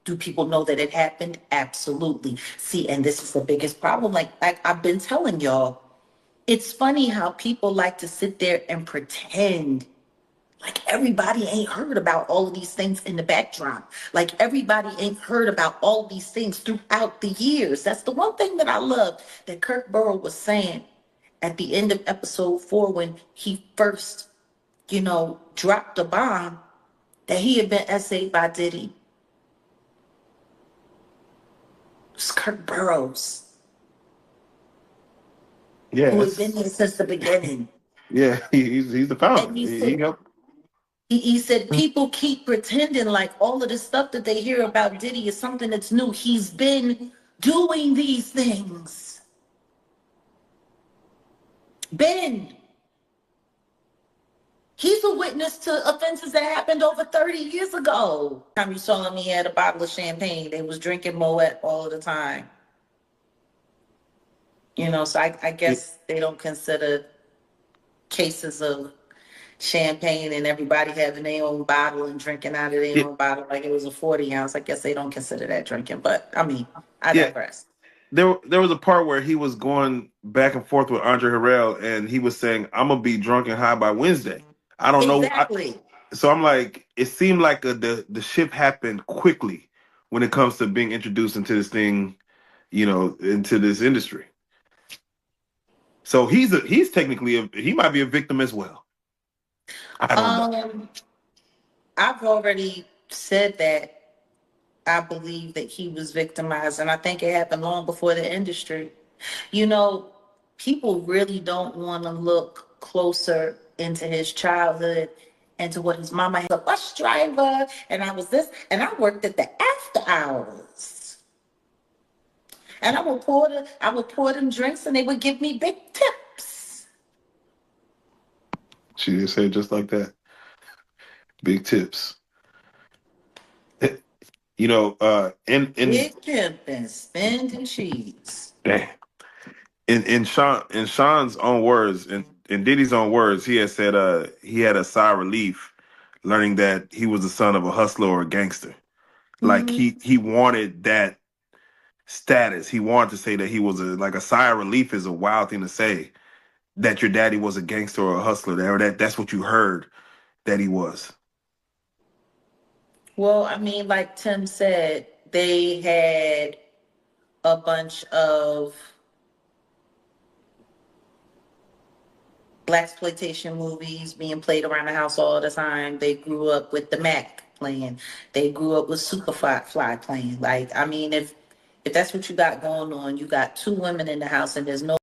Do people know that it happened? Absolutely. See, and this is the biggest problem. Like I've been telling y'all, it's funny how people like to sit there and pretend like everybody ain't heard about all of these things in the backdrop. Like everybody ain't heard about all of these things throughout the years. That's the one thing that I love that Kirk Burrow was saying at the end of episode 4 when he first, dropped the bomb that he had been essayed by Diddy. It's Kirk Burrows, who had been Yes. here since the beginning. Yeah, he's the founder. And he He said, helped. he said, people keep pretending like all of the stuff that they hear about Diddy is something that's new. He's been doing these things. Ben, he's a witness to offenses that happened over 30 years ago. Time you saw him, he had a bottle of champagne. They was drinking Moet all of the time. So I guess they don't consider cases of champagne and everybody having their own bottle and drinking out of their Yeah, own bottle like it was a 40 ounce. I guess they don't consider that drinking, but I mean, I yeah. digress. There was a part where he was going back and forth with Andre Harrell, and he was saying, "I'm gonna be drunk and high by Wednesday." I don't know. Exactly. So I'm like, it seemed like the shift happened quickly when it comes to being introduced into this thing, into this industry. So he's technically he might be a victim as well. I don't know. I've already said that I believe that he was victimized, and I think it happened long before the industry. People really don't want to look closer into his childhood and to what his mama had a bus driver, and I was this, and I worked at the after hours. And I would pour them drinks and they would give me big tips. She didn't say it just like that. Big tips. In Big pimping, spending cheese. damn. In Sean's own words, in Diddy's own words, he had said he had a sigh of relief learning that he was the son of a hustler or a gangster. Like Mm-hmm. he wanted that status. He wanted to say that he was like a sigh of relief is a wild thing to say, that your daddy was a gangster or a hustler, or that's what you heard that he was. Well, I mean, like Tim said, they had a bunch of blaxploitation movies being played around the house all the time. They grew up with the Mac playing. They grew up with Superfly playing. Like, I mean, if that's what you got going on, you got two women in the house and there's no